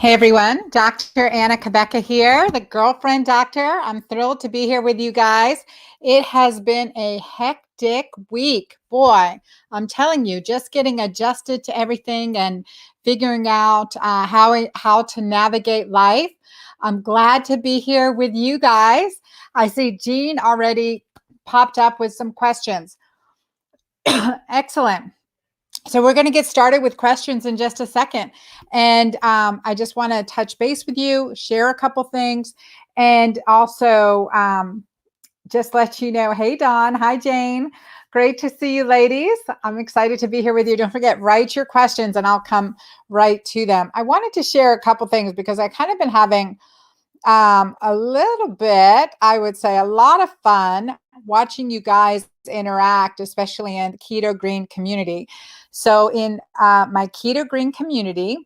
Hey everyone, Dr. Anna Kabeka here, the girlfriend doctor. I'm thrilled to be here with you guys. It has been a hectic week. Boy, I'm telling you, just getting adjusted to everything and figuring out how to navigate life. I'm glad to be here with you guys. I see Jean already popped up with some questions. Excellent. So we're going to get started with questions in just a second. And I just want to touch base with you, share a couple things, and also just let you know, hey, Dawn. Hi, Jane. Great to see you, ladies. I'm excited to be here with you. Don't forget, write your questions and I'll come right to them. I wanted to share a couple things because I kind of been having a little bit, I would say a lot of fun watching you guys interact, especially in the Keto Green community. So in my Keto Green community,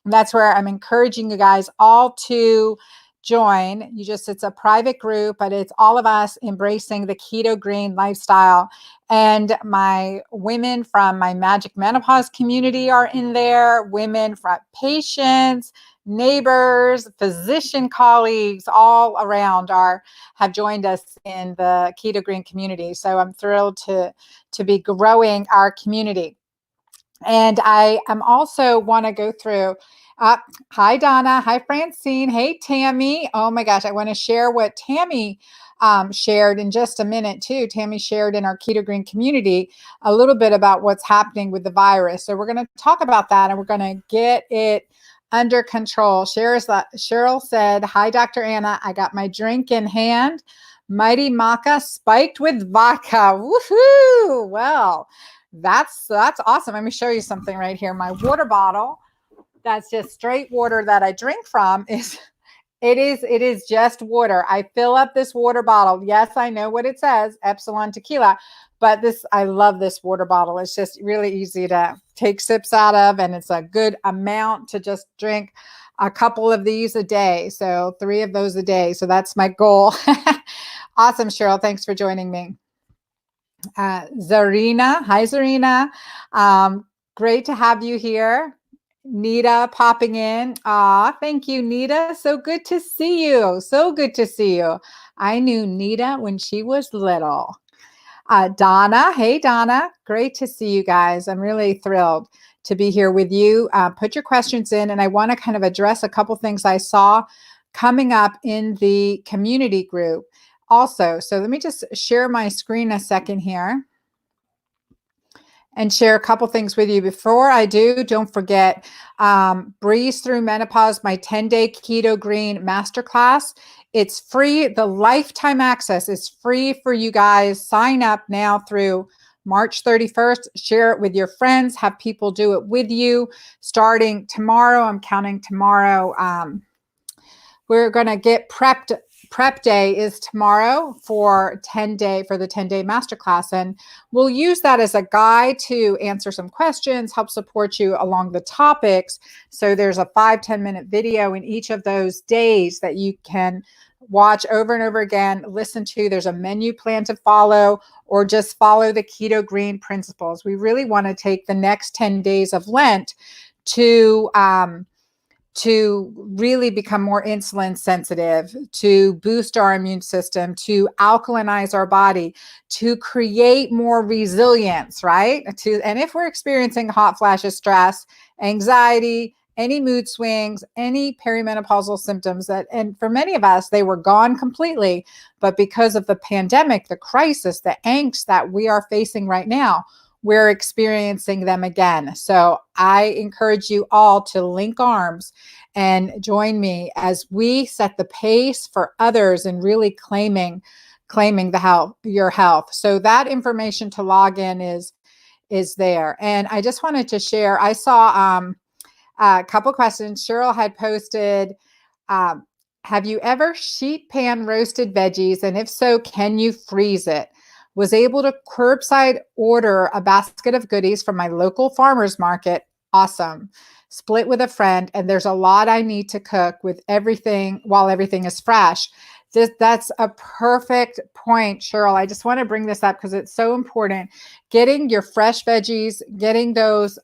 that's where I'm encouraging you guys all to join. It's a private group, but it's all of us embracing the Keto Green lifestyle. And my women from my Magic Menopause community are in there, women from patients, neighbors, physician colleagues all around have joined us in the Keto Green community. So I'm thrilled to be growing our community. And I am also want to go through. Hi, Donna. Hi, Francine. Hey, Tammy. Oh my gosh, I want to share what Tammy shared in just a minute too. Tammy shared in our Keto Green community a little bit about what's happening with the virus. So we're going to talk about that, and we're going to get it under control. Cheryl said, "Hi, Dr. Anna. I got my drink in hand. Mighty Maca spiked with vodka. Woohoo! Well." That's awesome. Let me show you something right here. My water bottle, that's just straight water that I drink from, it is just water. I fill up this water bottle. Yes, I know what it says, Epsilon tequila, but I love this water bottle. It's just really easy to take sips out of, and it's a good amount to just drink a couple of these a day. So 3 of those a day. So that's my goal. Awesome, Cheryl. Thanks for joining me. Zarina. Hi, Zarina. Great to have you here. Nita popping in. Thank you, Nita. So good to see you. So good to see you. I knew Nita when she was little. Donna. Hey, Donna. Great to see you guys. I'm really thrilled to be here with you. Put your questions in, and I want to kind of address a couple things I saw coming up in the community group. Also, so let me just share my screen a second here and share a couple things with you. Before I do, don't forget, Breeze Through Menopause, my 10-day Keto Green Masterclass. It's free. The lifetime access is free for you guys. Sign up now through March 31st. Share it with your friends. Have people do it with you. Starting tomorrow, I'm counting tomorrow. We're going to get prepped. Prep day is tomorrow for the 10-day masterclass, and we'll use that as a guide to answer some questions, help support you along the topics. So there's a 5-10 minute video in each of those days that you can watch over and over again, listen to. There's a menu plan to follow, or just follow the Keto Green principles. We really want to take the next 10 days of Lent to really become more insulin sensitive, to boost our immune system, to alkalinize our body, to create more resilience, right? And if we're experiencing hot flashes, stress, anxiety, any mood swings, any perimenopausal symptoms and for many of us, they were gone completely, but because of the pandemic, the crisis, the angst that we are facing right now, we're experiencing them again. So I encourage you all to link arms and join me as we set the pace for others and really claiming your health. So that information to log in is there. And I just wanted to share, I saw a couple questions. Cheryl had posted, have you ever sheet pan roasted veggies? And if so, can you freeze it? Was able to curbside order a basket of goodies from my local farmer's market. Awesome. Split with a friend, and there's a lot I need to cook with everything while everything is fresh. That's a perfect point, Cheryl. I just want to bring this up because it's so important. Getting your fresh veggies, getting those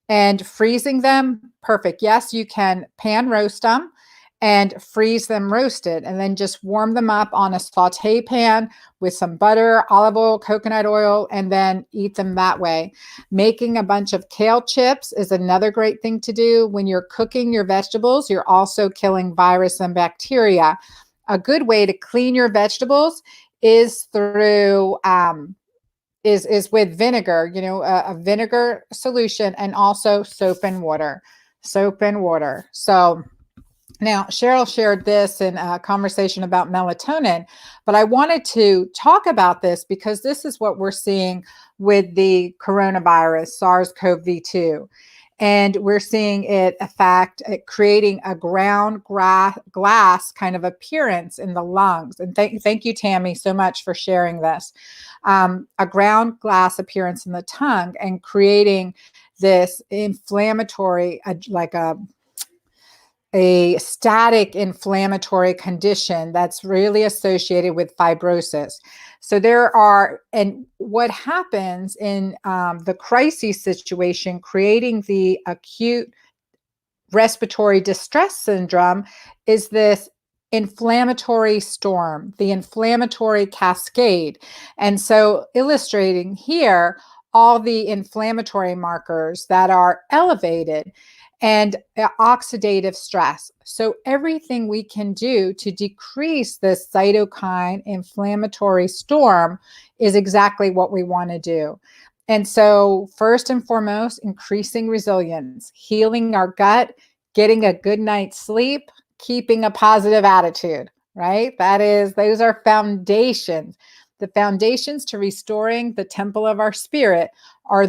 And freezing them, perfect. Yes, you can pan roast them and freeze them roasted, and then just warm them up on a saute pan with some butter, olive oil, coconut oil, and then eat them that way. Making a bunch of kale chips is another great thing to do. When you're cooking your vegetables, you're also killing virus and bacteria. A good way to clean your vegetables is through is with vinegar, a vinegar solution, and also soap and water. Soap and water. So now, Cheryl shared this in a conversation about melatonin, but I wanted to talk about this because this is what we're seeing with the coronavirus, SARS-CoV-2. And we're seeing it affect, creating a ground glass kind of appearance in the lungs. And thank you, Tammy, so much for sharing this. A ground glass appearance in the tongue and creating this inflammatory, like a static inflammatory condition that's really associated with fibrosis. So and what happens in the crisis situation, creating the acute respiratory distress syndrome, is this inflammatory storm, the inflammatory cascade. And so illustrating here all the inflammatory markers that are elevated and oxidative stress. So everything we can do to decrease this cytokine inflammatory storm is exactly what we want to do. And so first and foremost, increasing resilience, healing our gut, getting a good night's sleep, keeping a positive attitude, right? Those are foundations. The foundations to restoring the temple of our spirit are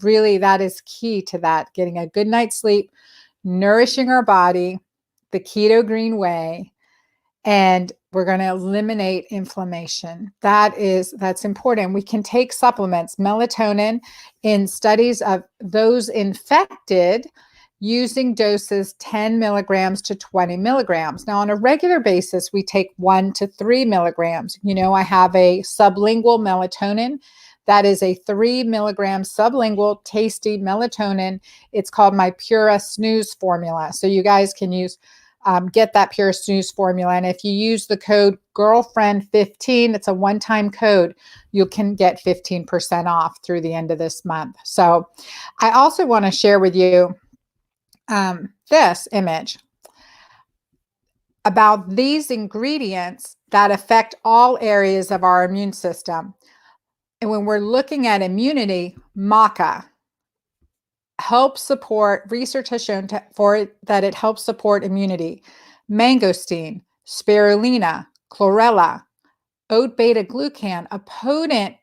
really, that is key to that, getting a good night's sleep, nourishing our body, the keto-green way, and we're going to eliminate inflammation. That's important. We can take supplements, melatonin, in studies of those infected, using doses 10 milligrams to 20 milligrams. Now, on a regular basis, we take 1 to 3 milligrams. I have a sublingual melatonin. That is a 3 milligram sublingual tasty melatonin. It's called my Pura Snooze formula. So you guys can get that Pure Snooze formula. And if you use the code girlfriend15, it's a one-time code, you can get 15% off through the end of this month. So I also want to share with you this image about these ingredients that affect all areas of our immune system. And when we're looking at immunity, maca helps support, research has shown that it helps support immunity. Mangosteen, spirulina, chlorella, oat beta-glucan, a potent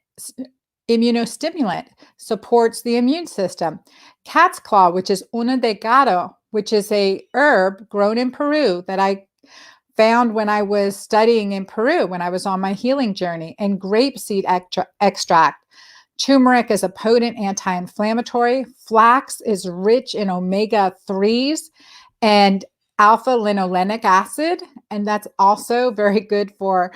immunostimulant, supports the immune system. Cat's claw, which is una de gato, which is a herb grown in Peru that I found when I was studying in Peru, when I was on my healing journey, and grapeseed extract. Turmeric is a potent anti-inflammatory. Flax is rich in omega-3s and alpha-linolenic acid, and that's also very good for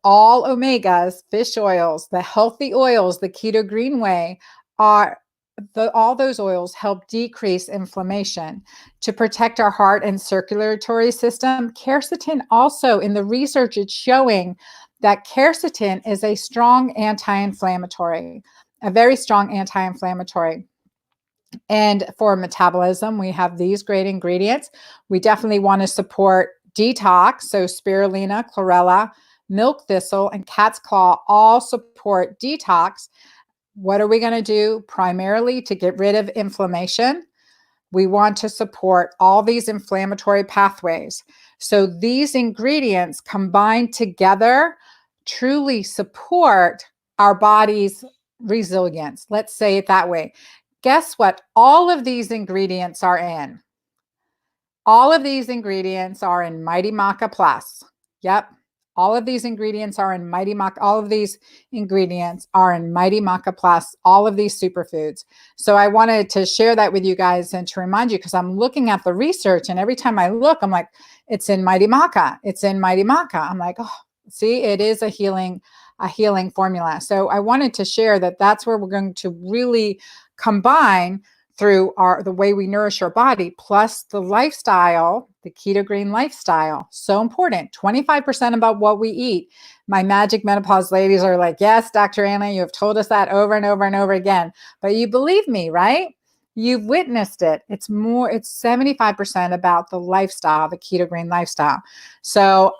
all omegas, fish oils, the healthy oils, the keto-green way, all those oils help decrease inflammation. To protect our heart and circulatory system, quercetin also, in the research, it's showing that quercetin is a strong anti-inflammatory, a very strong anti-inflammatory. And for metabolism, we have these great ingredients. We definitely want to support detox. So spirulina, chlorella, milk thistle, and cat's claw all support detox. What are we going to do primarily to get rid of inflammation? We want to support all these inflammatory pathways. So these ingredients combined together truly support our body's resilience. Let's say it that way. Guess what? All of these ingredients are in. All of these ingredients are in Mighty Maca Plus. Yep. All of these ingredients are in Mighty Maca. All of these ingredients are in Mighty Maca Plus, all of these superfoods. So I wanted to share that with you guys and to remind you, because I'm looking at the research, and every time I look, I'm like, it's in Mighty Maca. It's in Mighty Maca. I'm like, oh, see, it is a healing formula. So I wanted to share that that's where we're going to really combine through the way we nourish our body, plus the lifestyle, the keto-green lifestyle. So important. 25% about what we eat. My magic menopause ladies are like, yes, Dr. Anna, you have told us that over and over and over again. But you believe me, right? You've witnessed it. It's 75% about the lifestyle, the keto-green lifestyle. So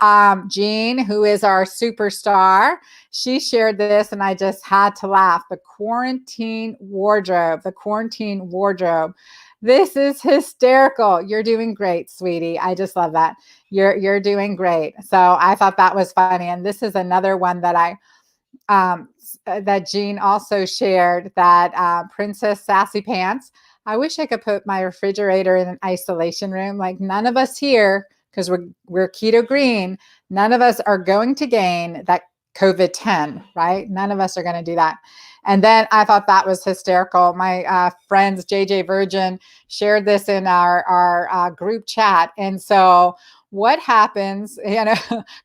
Jean, who is our superstar, she shared this and I just had to laugh. The quarantine wardrobe. This is hysterical. You're doing great, sweetie. I just love that. You're doing great. So I thought that was funny. And this is another one that that Jean also shared, that Princess Sassy Pants. I wish I could put my refrigerator in an isolation room. Like none of us here, because we're keto green, none of us are going to gain that COVID-10, right? None of us are going to do that. And then I thought that was hysterical. My friends, JJ Virgin, shared this in our group chat. And so what happens,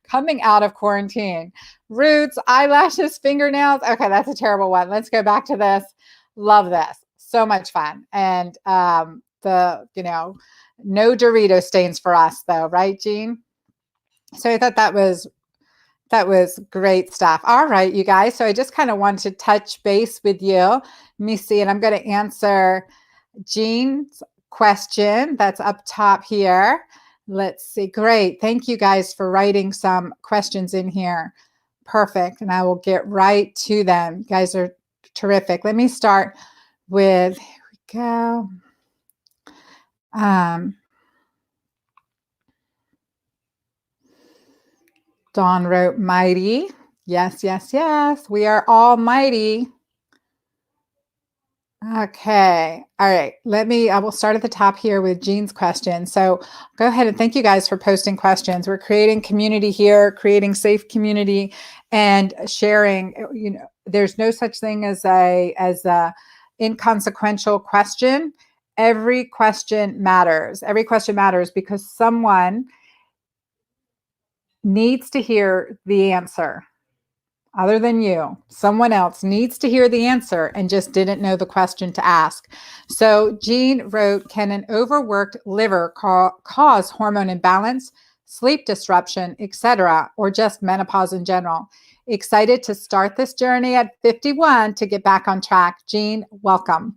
coming out of quarantine? Roots, eyelashes, fingernails. Okay, that's a terrible one. Let's go back to this. Love this. So much fun. And no Dorito stains for us though, right, Jean? So I thought that was great stuff. All right, you guys. So I just kind of wanted to touch base with you. Let me see. And I'm going to answer Jean's question that's up top here. Let's see. Great. Thank you guys for writing some questions in here. Perfect. And I will get right to them. You guys are terrific. Let me start with, here we go. Dawn wrote mighty. Yes, yes, yes. We are all mighty. Okay. All right. I will start at the top here with Jean's question. So go ahead and thank you guys for posting questions. We're creating community here, creating safe community and sharing. There's no such thing as a inconsequential question. Every question matters. Every question matters because someone needs to hear the answer. Other than you, someone else needs to hear the answer and just didn't know the question to ask. So Jean wrote, can an overworked liver cause hormone imbalance, sleep disruption, etc., or just menopause in general? Excited to start this journey at 51 to get back on track. Jean, welcome.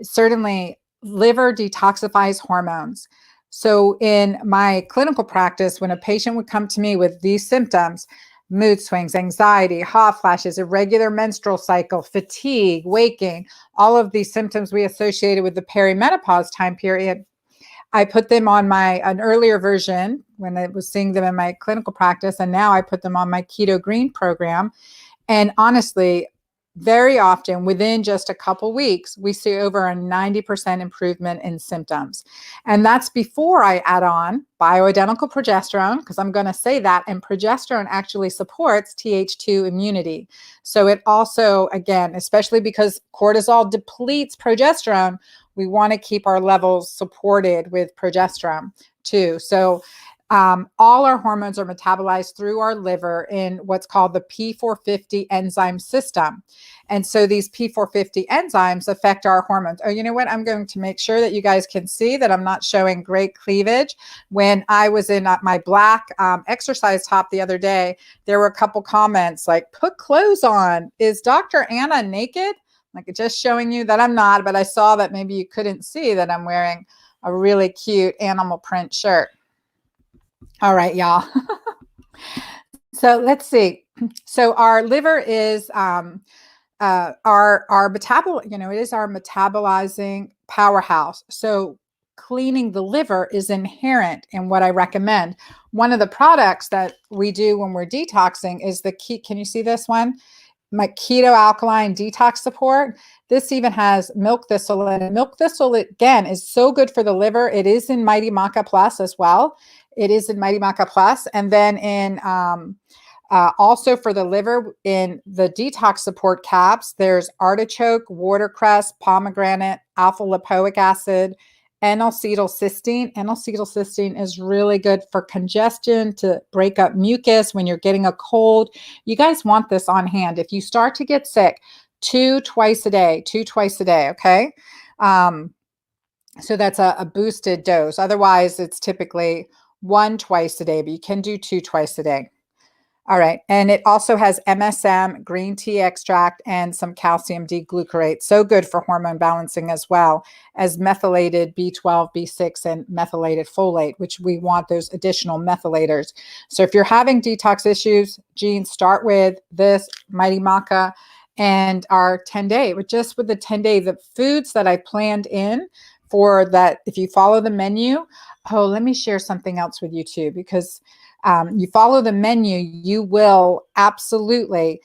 Certainly, liver detoxifies hormones. So in my clinical practice, when a patient would come to me with these symptoms, mood swings, anxiety, hot flashes, irregular menstrual cycle, fatigue, weight gain, all of these symptoms we associated with the perimenopause time period, I put them on an earlier version when I was seeing them in my clinical practice, and now I put them on my Keto Green program. And honestly, very often within just a couple weeks, we see over a 90% improvement in symptoms. And that's before I add on bioidentical progesterone, because I'm going to say that, and progesterone actually supports Th2 immunity. So it also, again, especially because cortisol depletes progesterone, we want to keep our levels supported with progesterone too. So all our hormones are metabolized through our liver in what's called the P450 enzyme system. And so these P450 enzymes affect our hormones. Oh, you know what? I'm going to make sure that you guys can see that I'm not showing great cleavage. When I was in my black exercise top the other day, there were a couple comments like, put clothes on. Is Dr. Anna naked? Like just showing you that I'm not, but I saw that maybe you couldn't see that I'm wearing a really cute animal print shirt. All right, y'all. So let's see. So our liver is our it is our metabolizing powerhouse. So cleaning the liver is inherent in what I recommend. One of the products that we do when we're detoxing is can you see this one? My keto alkaline detox support. This even has milk thistle, and milk thistle again is so good for the liver. It is in Mighty Maca Plus as well. It is in Mighty Maca Plus, and then in also for the liver in the detox support caps, there's artichoke, watercress, pomegranate, alpha lipoic acid, N-acetylcysteine. N-acetylcysteine is really good for congestion, to break up mucus when you're getting a cold. You guys want this on hand. If you start to get sick, two twice a day, okay? So that's a boosted dose. Otherwise, it's typically one twice a day, but you can do two twice a day. All right. And it also has MSM, green tea extract, and some calcium D-glucarate. So good for hormone balancing, as well as methylated B12, B6, and methylated folate, which we want those additional methylators. So if you're having detox issues, Jean, start with this Mighty Maca and our 10-day. Just with the 10-day, the foods that I planned in for that, if you follow the menu. Oh, let me share something else with you too, because you follow the menu, you will absolutely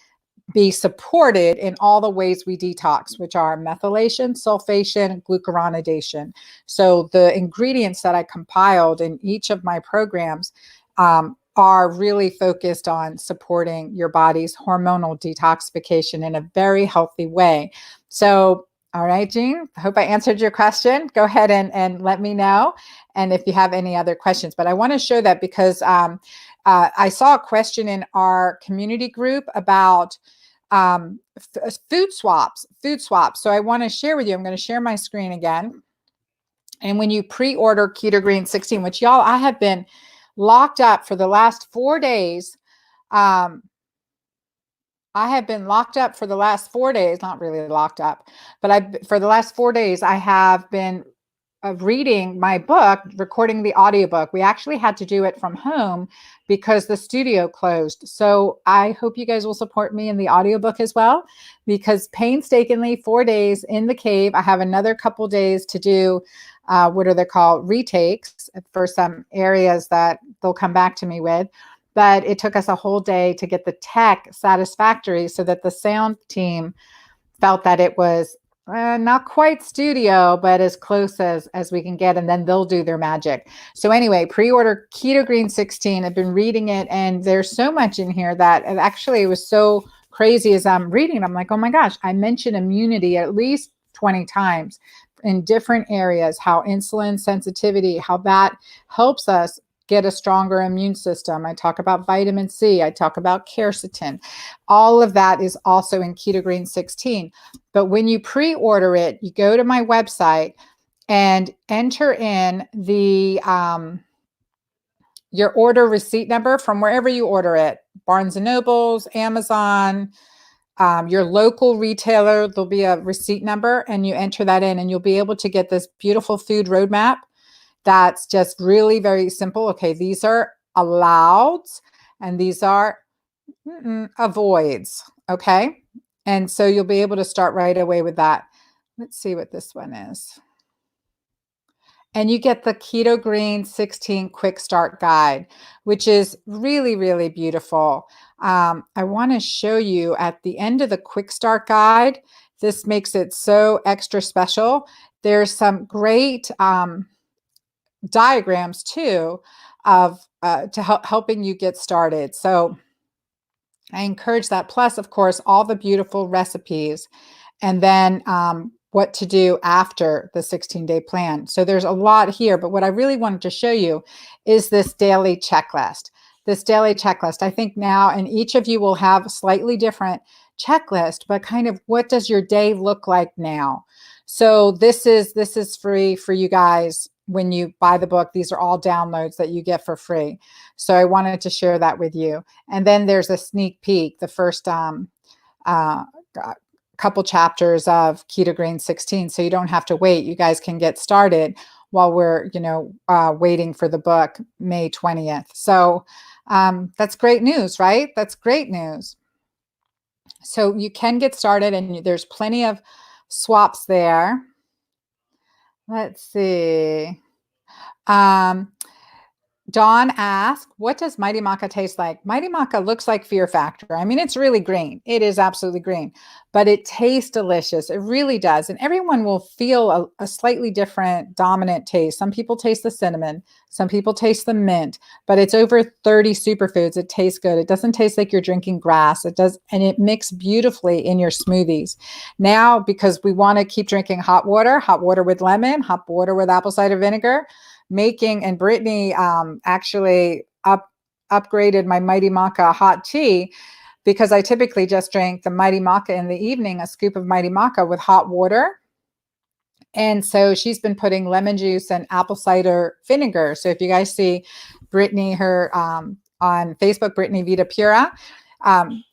be supported in all the ways we detox, which are methylation, sulfation, glucuronidation. So the ingredients that I compiled in each of my programs are really focused on supporting your body's hormonal detoxification in a very healthy way. So, all right, Jean, I hope I answered your question. Go ahead and let me know. And if you have any other questions, but I want to show that because I saw a question in our community group about food swaps. So I want to share with you, I'm going to share my screen again. And when you pre-order Keto-Green 16, which y'all, I have been locked up for the last 4 days. I have been locked up for the last 4 days, not really locked up, but for the last 4 days, I have been reading my book, recording the audiobook. We actually had to do it from home because the studio closed. So I hope you guys will support me in the audiobook as well, because painstakingly 4 days in the cave. I have another couple days to do what are they called? Retakes for some areas that they'll come back to me with. But it took us a whole day to get the tech satisfactory so that the sound team felt that it was not quite studio, but as close as we can get, and then they'll do their magic. So anyway, pre-order Keto-Green 16. I've been reading it, and there's so much in here that it was so crazy as I'm reading. I'm like, oh my gosh, I mentioned immunity at least 20 times in different areas, how insulin sensitivity, how that helps us get a stronger immune system. I talk about vitamin C. I talk about quercetin. All of that is also in Keto-Green 16. But when you pre-order it, you go to my website and enter in the your order receipt number from wherever you order it, Barnes & Nobles, Amazon, your local retailer. There'll be a receipt number, and you enter that in, and you'll be able to get this beautiful food roadmap that's just really very simple. Okay, these are allows, and these are avoids. Okay, and so you'll be able to start right away with that. Let's see what this one is. And you get the Keto-Green 16 Quick Start Guide, which is really, really beautiful. I want to show you at the end of the Quick Start Guide. This makes it so extra special. There's some great diagrams too of to helping you get started. So I encourage that. Plus, of course, all the beautiful recipes, and then what to do after the 16-day plan. So there's a lot here, but what I really wanted to show you is this daily checklist. I think now, and each of you will have a slightly different checklist, but kind of what does your day look like now? So this is free for you guys. When you buy the book, these are all downloads that you get for free. So I wanted to share that with you. And then there's a sneak peek, the first couple chapters of Keto-Green 16. So you don't have to wait. You guys can get started while we're, waiting for the book May 20th. So that's great news, right? That's great news. So you can get started, and there's plenty of swaps there. Let's see. Dawn asked, what does Mighty Maca taste like? Mighty Maca looks like Fear Factor. I mean, it's really green. It is absolutely green, but it tastes delicious. It really does. And everyone will feel a slightly different dominant taste. Some people taste the cinnamon. Some people taste the mint, but it's over 30 superfoods. It tastes good. It doesn't taste like you're drinking grass. It does. And it mixes beautifully in your smoothies. Now, because we want to keep drinking hot water with lemon, hot water with apple cider vinegar, and Brittany actually upgraded my Mighty Maca hot tea, because I typically just drink the Mighty Maca in the evening, a scoop of Mighty Maca with hot water And so she's been putting lemon juice and apple cider vinegar. So if you guys see Brittany, her on Facebook, Brittany Vita Pura,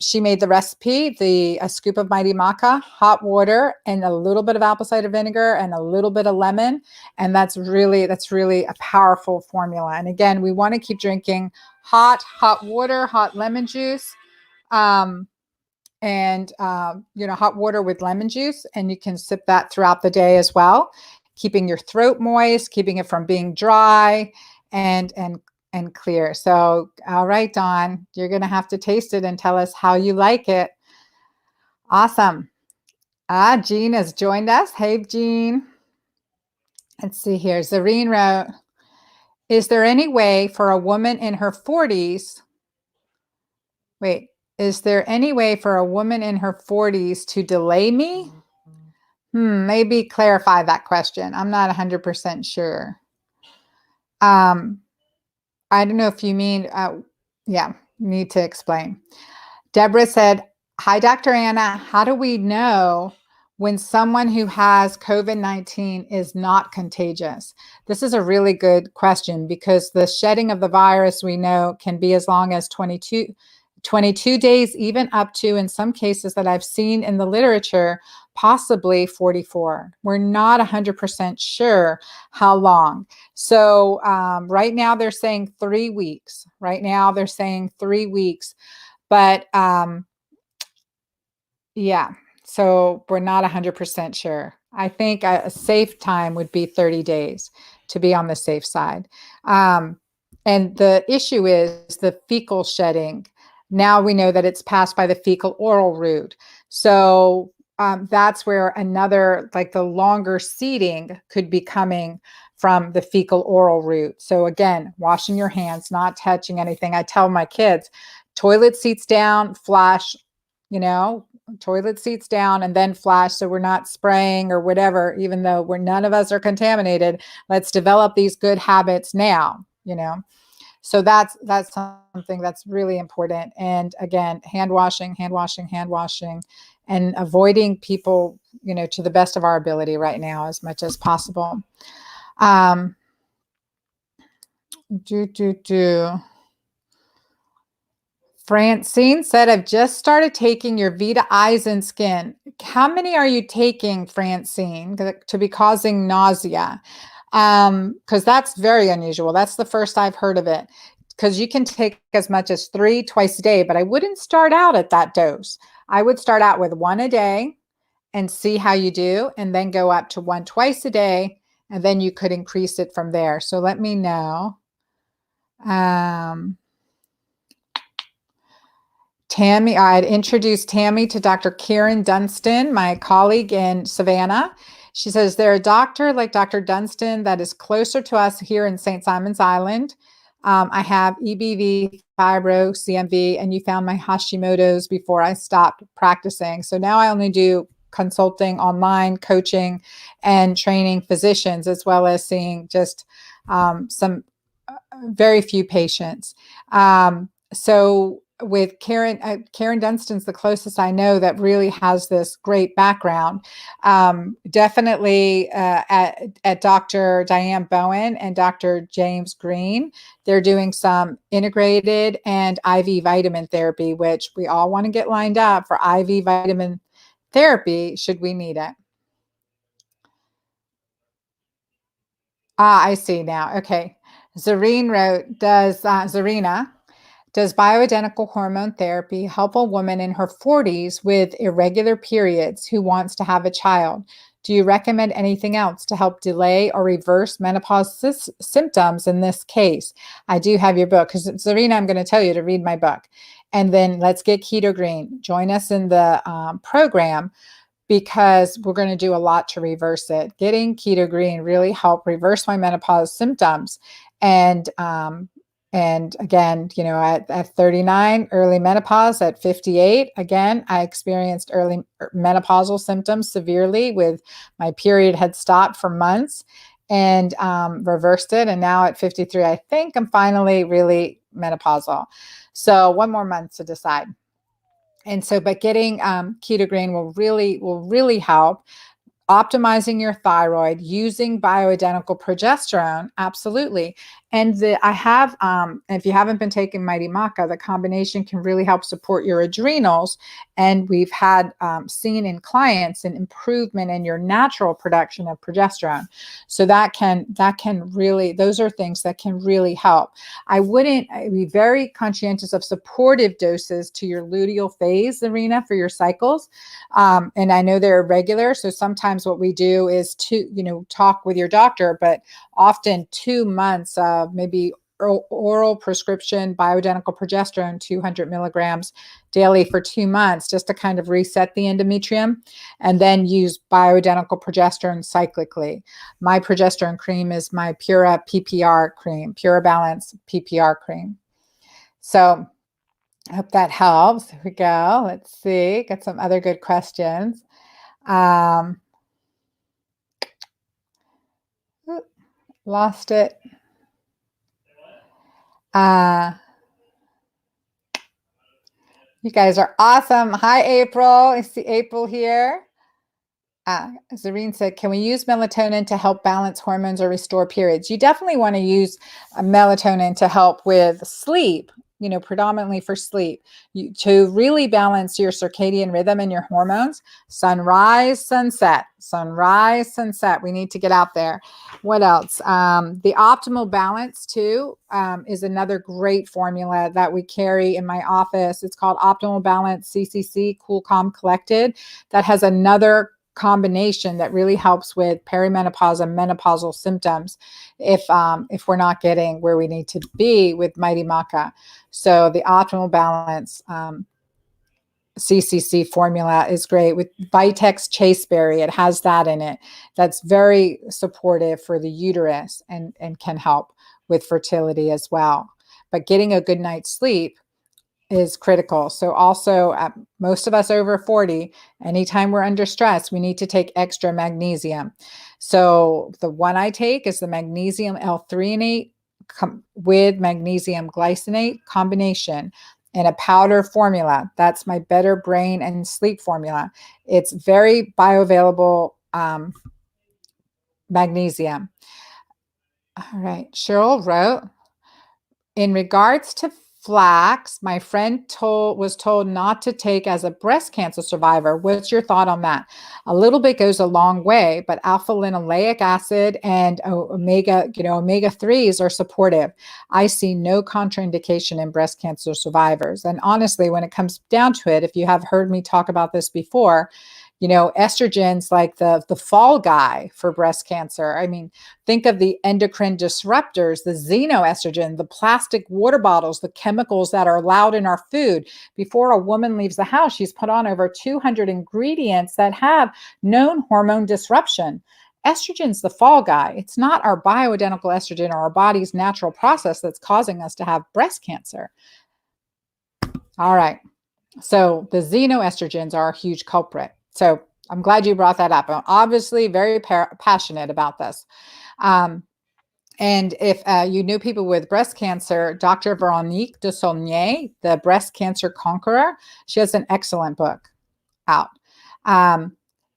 she made the recipe, a scoop of mighty maca, hot water, and a little bit of apple cider vinegar and a little bit of lemon. And that's really a powerful formula. And again, we want to keep drinking hot water, hot lemon juice. And hot water with lemon juice, and you can sip that throughout the day as well, keeping your throat moist, keeping it from being dry and clear. So, all right, Dawn, you're going to have to taste it and tell us how you like it. Awesome. Jean has joined us. Hey, Jean. Let's see here. Zareen wrote, is there any way for a woman in her 40s? Wait, is there any way for a woman in her 40s to delay me? Maybe clarify that question. I'm not 100% sure. I don't know if you mean, need to explain. Deborah said, hi, Dr. Anna. How do we know when someone who has COVID-19 is not contagious? This is a really good question because the shedding of the virus, we know, can be as long as 22 days, even up to, in some cases that I've seen in the literature, possibly 44. We're not 100% sure how long. So right now they're saying 3 weeks. But so we're not 100% sure. I think a safe time would be 30 days to be on the safe side. And the issue is the fecal shedding. Now we know that it's passed by the fecal oral route. So that's where another, like the longer seeding could be coming from the fecal oral route. So again, washing your hands, not touching anything. I tell my kids, toilet seats down, flush, toilet seats down and then flush. So we're not spraying or whatever, even though none of us are contaminated. Let's develop these good habits now, So that's something that's really important. And again, hand washing, and avoiding people, to the best of our ability right now as much as possible. Francine said, I've just started taking your Vita Eyes and Skin. How many are you taking, Francine, to be causing nausea? Because that's very unusual. That's the first I've heard of it. Because you can take as much as 3 twice a day, but I wouldn't start out at that dose. I would start out with 1 a day and see how you do, and then go up to 1 twice a day, and then you could increase it from there. So let me know. Tammy, I'd introduced Tammy to Dr. Karen Dunstan, my colleague in Savannah. She says, there a doctor like Dr. Dunstan that is closer to us here in St. Simon's Island. I have EBV, fibro, CMV, and you found my Hashimoto's before I stopped practicing. So now I only do consulting online, coaching, and training physicians, as well as seeing just some very few patients. So with Karen Dunstan's the closest I know that really has this great background. Definitely at Dr. Diane Bowen and Dr. James Green, they're doing some integrated and IV vitamin therapy, which we all want to get lined up for IV vitamin therapy should we need it. I see now. Okay. Zareen wrote, Zarina, does bioidentical hormone therapy help a woman in her 40s with irregular periods who wants to have a child? Do you recommend anything else to help delay or reverse menopause symptoms in this case? I do have your book, because Zarina, I'm going to tell you to read my book. And then let's get Keto-Green. Join us in the program, because we're going to do a lot to reverse it. Getting Keto-Green really helped reverse my menopause symptoms. And again, at 39, early menopause. At 58, again, I experienced early menopausal symptoms severely, with my period had stopped for months, and reversed it. And now at 53, I think I'm finally really menopausal. So 1 more month to decide. And so, but getting Keto-Green will really help. optimizing your thyroid, using bioidentical progesterone, absolutely. And I have, if you haven't been taking Mighty Maca, the combination can really help support your adrenals. And we've had seen in clients an improvement in your natural production of progesterone. So that can really, those are things that can really help. I'd be very conscientious of supportive doses to your luteal phase arena for your cycles. And I know they're irregular. So sometimes what we do is talk with your doctor, but often 2 months of maybe oral prescription bioidentical progesterone, 200 milligrams daily for 2 months, just to kind of reset the endometrium, and then use bioidentical progesterone cyclically. My progesterone cream is my Pura PPR cream, Pura Balance PPR cream. So I hope that helps. Here we go. Let's see. Got some other good questions. Lost it. You guys are awesome. Hi, April. I see April here. Zareen said, can we use melatonin to help balance hormones or restore periods? You definitely want to use melatonin to help with sleep, predominantly for sleep, to really balance your circadian rhythm and your hormones. Sunrise, sunset, sunrise, sunset. We need to get out there. What else? The optimal balance too is another great formula that we carry in my office. It's called Optimal Balance CCC, Cool, Calm, Collected. That has another combination that really helps with perimenopause and menopausal symptoms if we're not getting where we need to be with Mighty Maca. So the Optimal Balance CCC formula is great with Vitex chasteberry. It has that in it. That's very supportive for the uterus and can help with fertility as well. But getting a good night's sleep is critical. So also most of us over 40, anytime we're under stress, we need to take extra magnesium. So the one I take is the magnesium L-threonate with magnesium glycinate combination in a powder formula. That's my Better Brain and Sleep formula. It's very bioavailable magnesium. All right. Cheryl wrote, in regards to flax, my friend was told not to take as a breast cancer survivor. What's your thought on that? A little bit goes a long way, but alpha linoleic acid and omega 3s are supportive. I see no contraindication in breast cancer survivors. And honestly, when it comes down to it, if you have heard me talk about this before, estrogen's like the fall guy for breast cancer. I mean, think of the endocrine disruptors, the xenoestrogen, the plastic water bottles, the chemicals that are allowed in our food. Before a woman leaves the house, she's put on over 200 ingredients that have known hormone disruption. Estrogen's the fall guy. It's not our bioidentical estrogen or our body's natural process that's causing us to have breast cancer. All right. So the xenoestrogens are a huge culprit. So I'm glad you brought that up. I'm obviously very passionate about this. And if you knew people with breast cancer, Dr. Veronique de Saulnier, the breast cancer conqueror, she has an excellent book out.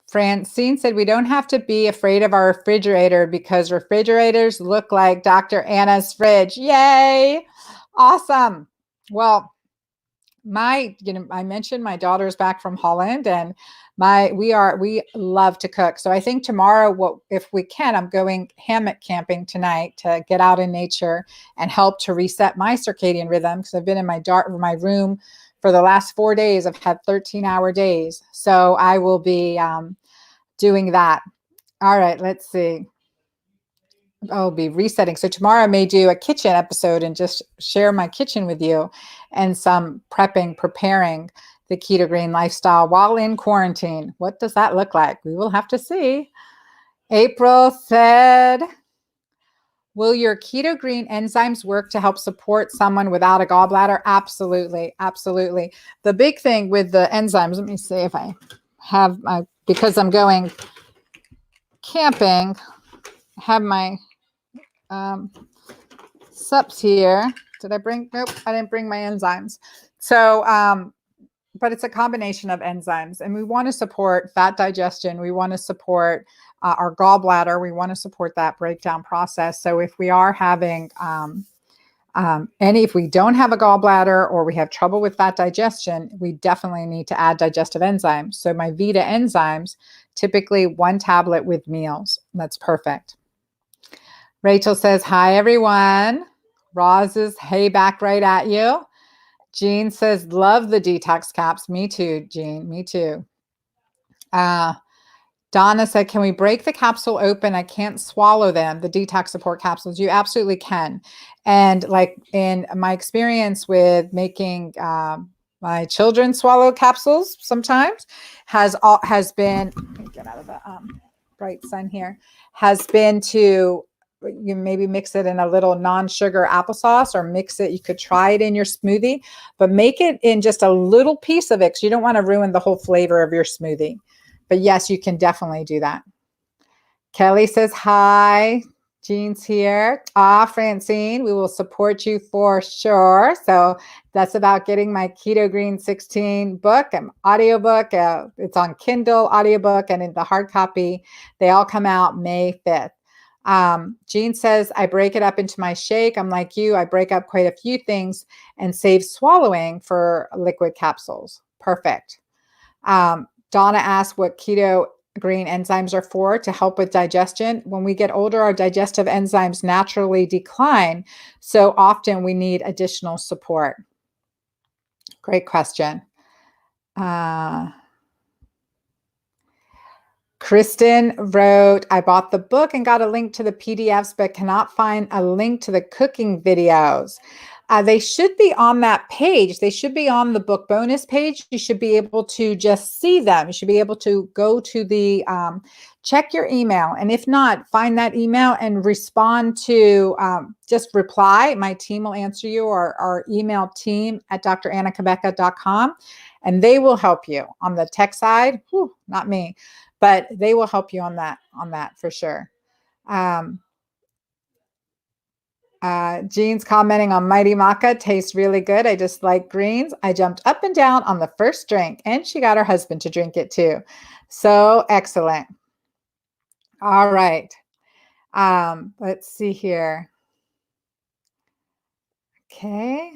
Francine said, we don't have to be afraid of our refrigerator because refrigerators look like Dr. Anna's fridge. Yay. Awesome. Well, I mentioned my daughter's back from Holland and we love to cook. So I think tomorrow, if we can, I'm going hammock camping tonight to get out in nature and help to reset my circadian rhythm. Cause I've been in my room for the last 4 days. I've had 13-hour days. So I will be doing that. All right, let's see. I'll be resetting. So tomorrow I may do a kitchen episode and just share my kitchen with you and some preparing the keto-green lifestyle while in quarantine. What does that look like? We will have to see. April said, will your keto-green enzymes work to help support someone without a gallbladder? Absolutely. Absolutely. The big thing with the enzymes, let me see if I have because I'm going camping, have my sups here. Did I bring? Nope, I didn't bring my enzymes. So but it's a combination of enzymes, and we want to support fat digestion. We want to support our gallbladder. We want to support that breakdown process. So if we are having if we don't have a gallbladder or we have trouble with fat digestion, we definitely need to add digestive enzymes. So my Vita enzymes, typically 1 tablet with meals. That's perfect. Rachel says, hi, everyone. Roz is, hey, back right at you. Jean says, love the detox caps. Me too, Jean. Me too. Donna said, can we break the capsule open? I can't swallow them, the detox support capsules. You absolutely can. And like in my experience with making my children swallow capsules sometimes has been, let me get out of the bright sun here, has been to you maybe mix it in a little non-sugar applesauce or mix it. You could try it in your smoothie, but make it in just a little piece of it because you don't want to ruin the whole flavor of your smoothie. But yes, you can definitely do that. Kelly says, hi. Jean's here. Francine, we will support you for sure. So that's about getting my Keto Green 16 book and audiobook. It's on Kindle, audiobook, and in the hard copy. They all come out May 5th. Jean says, I break it up into my shake. I'm like you. I break up quite a few things and save swallowing for liquid capsules. Perfect. Donna asked what keto green enzymes are for, to help with digestion. When we get older, our digestive enzymes naturally decline. So often we need additional support. Great question. Kristen wrote, I bought the book and got a link to the PDFs, but cannot find a link to the cooking videos. They should be on that page. They should be on the book bonus page. You should be able to just see them. You should be able to go to the, check your email. And if not, find that email and respond to, just reply. My team will answer you, or our email team at drannakabeka.com, and they will help you on the tech side. Whew, not me, but they will help you on that for sure. Jean's commenting on Mighty Maca, tastes really good. I just like greens. I jumped up and down on the first drink, and she got her husband to drink it too. So excellent. All right. Let's see here. Okay.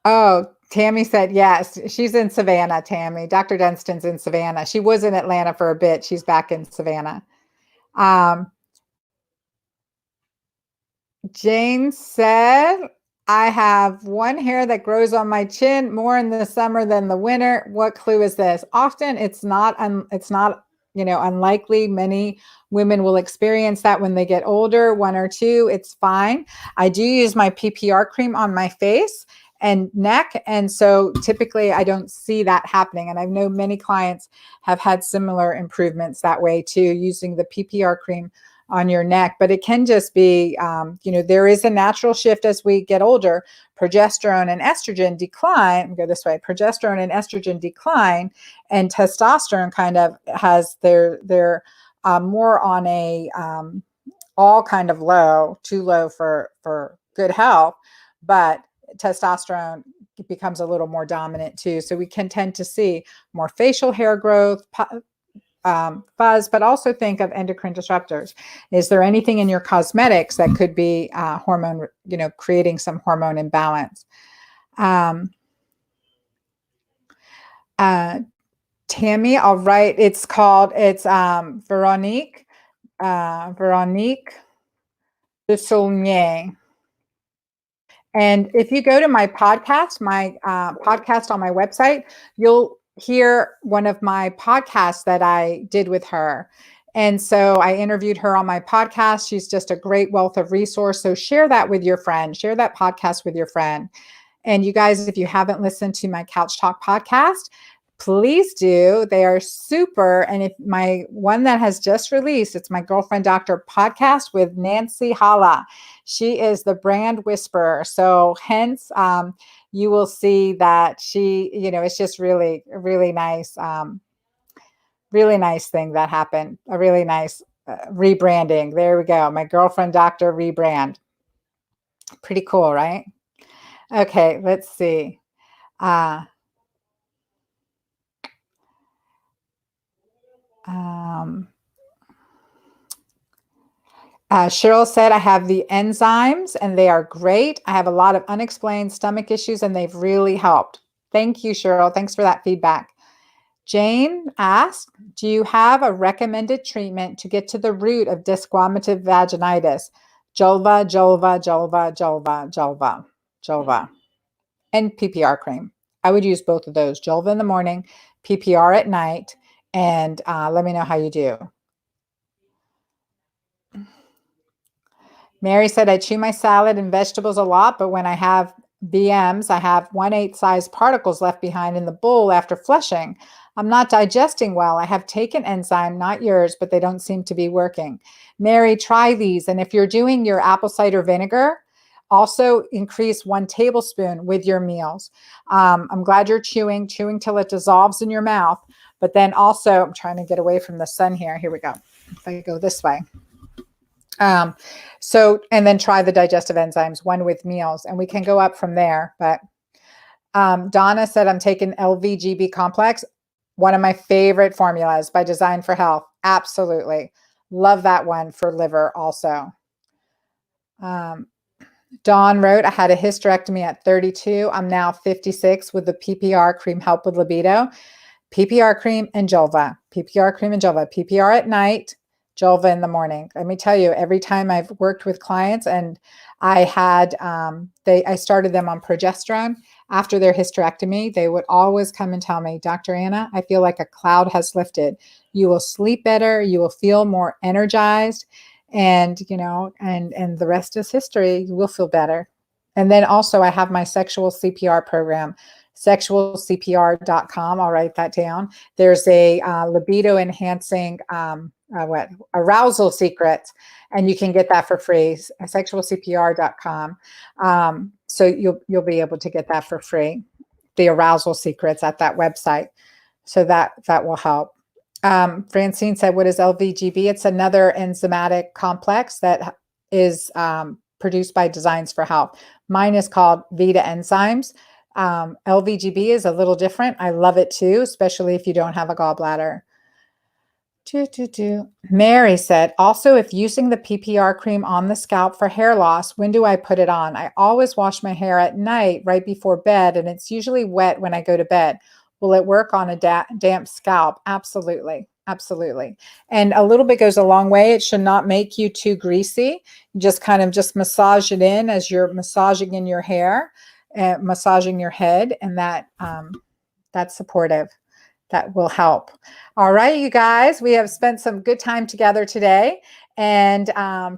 Oh, Tammy said yes. She's in Savannah, Tammy. Dr. Dunstan's in Savannah. She was in Atlanta for a bit. She's back in Savannah. Jane said, I have one hair that grows on my chin more in the summer than the winter. What clue is this? Often it's not unlikely. Many women will experience that when they get older, 1 or 2, it's fine. I do use my PPR cream on my face and neck. And so typically I don't see that happening. And I know many clients have had similar improvements that way too, using the PPR cream on your neck. But it can just be, there is a natural shift as we get older. Progesterone and estrogen decline. Go this way. Progesterone and estrogen decline, and testosterone kind of has they're more on a all kind of low, too low for good health, but testosterone becomes a little more dominant too. So we can tend to see more facial hair growth, fuzz, but also think of endocrine disruptors. Is there anything in your cosmetics that could be hormone, creating some hormone imbalance? Tammy, all right. It's Veronique de Saulnier. And if you go to my podcast, podcast on my website, you'll hear one of my podcasts that I did with her. And so I interviewed her on my podcast. She's just a great wealth of resource. So share that with your friend, share that podcast with your friend. And you guys, if you haven't listened to my Couch Talk podcast, please do. They are super. And if my one that has just released, it's my Girlfriend Doctor podcast with Nancy Hala. She is the brand whisperer. So hence, you will see that she, it's just really, really nice thing that happened. A really nice rebranding. There we go. My Girlfriend Doctor rebrand. Pretty cool, right? Okay, let's see. Uh, um, Cheryl said, I have the enzymes and they are great. I have a lot of unexplained stomach issues and they've really helped. Thank you, Cheryl. Thanks for that feedback. Jane asked, do you have a recommended treatment to get to the root of desquamative vaginitis? Jolva, Jolva, Jolva, Jolva, Jolva, Jolva, and PPR cream. I would use both of those, Jolva in the morning, PPR at night, and let me know how you do. Mary said, I chew my salad and vegetables a lot, but when I have BMs, I have 1/8 size particles left behind in the bowl after flushing. I'm not digesting well. I have taken enzyme, not yours, but they don't seem to be working. Mary, try these. And if you're doing your apple cider vinegar, also increase 1 tablespoon with your meals. I'm glad you're chewing till it dissolves in your mouth. But then also, I'm trying to get away from the sun here. Here we go. If I go this way. And then try the digestive enzymes, one with meals, and we can go up from there. But Donna said, I'm taking LVGB complex, one of my favorite formulas by Design for Health. Absolutely. Love that one for liver also. Dawn wrote, I had a hysterectomy at 32. I'm now 56 with the PPR cream help with libido. PPR cream and Jolva, PPR cream and Jolva, PPR at night, Jolva in the morning. Let me tell you, every time I've worked with clients and I had, I started them on progesterone after their hysterectomy, they would always come and tell me, Dr. Anna, I feel like a cloud has lifted. You will sleep better. You will feel more energized. And, and the rest is history. You will feel better. And then also I have my sexual CPR program, sexualcpr.com. I'll write that down. There's a libido enhancing arousal secrets, and you can get that for free. Sexualcpr.com. So you'll be able to get that for free. The arousal secrets at that website. So that will help. Francine said, what is LVGB? It's another enzymatic complex that is produced by Designs for Health. Mine is called Vita Enzymes. LVGB is a little different. I love it too, especially if you don't have a gallbladder. Mary said, also, if using the PPR cream on the scalp for hair loss, when do I put it on? I always wash my hair at night right before bed, and it's usually wet when I go to bed. Will it work on a damp scalp? Absolutely. Absolutely. And a little bit goes a long way. It should not make you too greasy. You just kind of just massage it in as you're massaging in your hair, massaging your head, and that's supportive. That will help. All right, you guys, we have spent some good time together today. And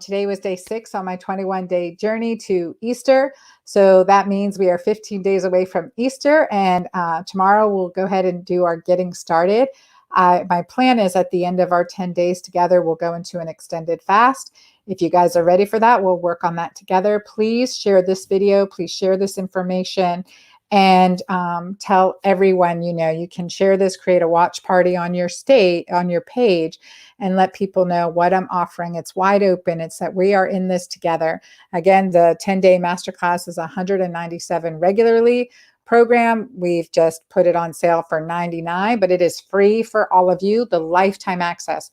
today was day 6 on my 21-day journey to Easter. So that means we are 15 days away from Easter. And tomorrow we'll go ahead and do our getting started. My plan is at the end of our 10 days together, we'll go into an extended fast. If you guys are ready for that, we'll work on that together. Please share this video. Please share this information. And tell everyone, you can share this, create a watch party on your page, and let people know what I'm offering. It's wide open. It's that we are in this together. Again, the 10-day masterclass is $197 regularly program. We've just put it on sale for $99, but it is free for all of you. The lifetime access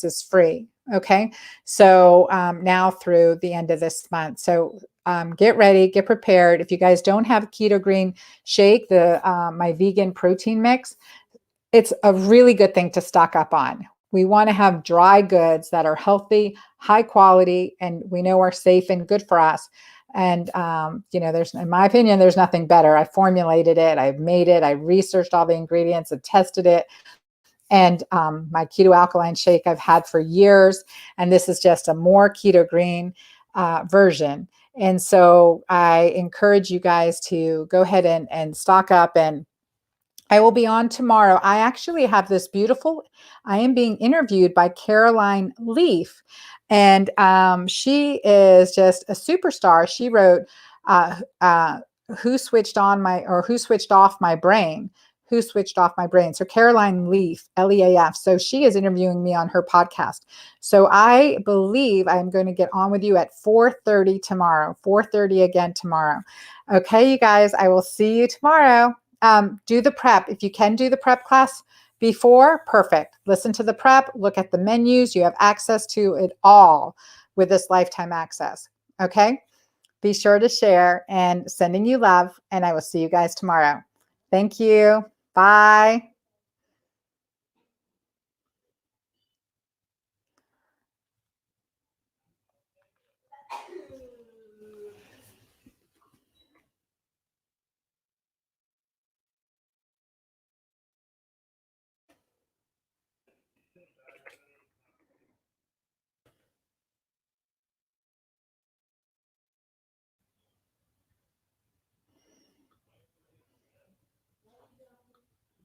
is free. Okay. So now through the end of this month. So get ready, get prepared. If you guys don't have Keto-Green Shake, my vegan protein mix, it's a really good thing to stock up on. We want to have dry goods that are healthy, high quality, and we know are safe and good for us. And, in my opinion, there's nothing better. I formulated it. I've made it. I researched all the ingredients and tested it. And my keto alkaline shake I've had for years. And this is just a more keto green version. And so I encourage you guys to go ahead and stock up, and I will be on tomorrow. I actually have I am being interviewed by Caroline Leaf, and she is just a superstar. She wrote, who switched off my brain? who switched off my brain. So Caroline Leaf, Leaf. So she is interviewing me on her podcast. So I believe I'm going to get on with you at 4:30 tomorrow, 4:30 again tomorrow. Okay, you guys, I will see you tomorrow. Do the prep. If you can do the prep class before, perfect. Listen to the prep, look at the menus. You have access to it all with this lifetime access. Okay. Be sure to share, and sending you love, and I will see you guys tomorrow. Thank you. Bye.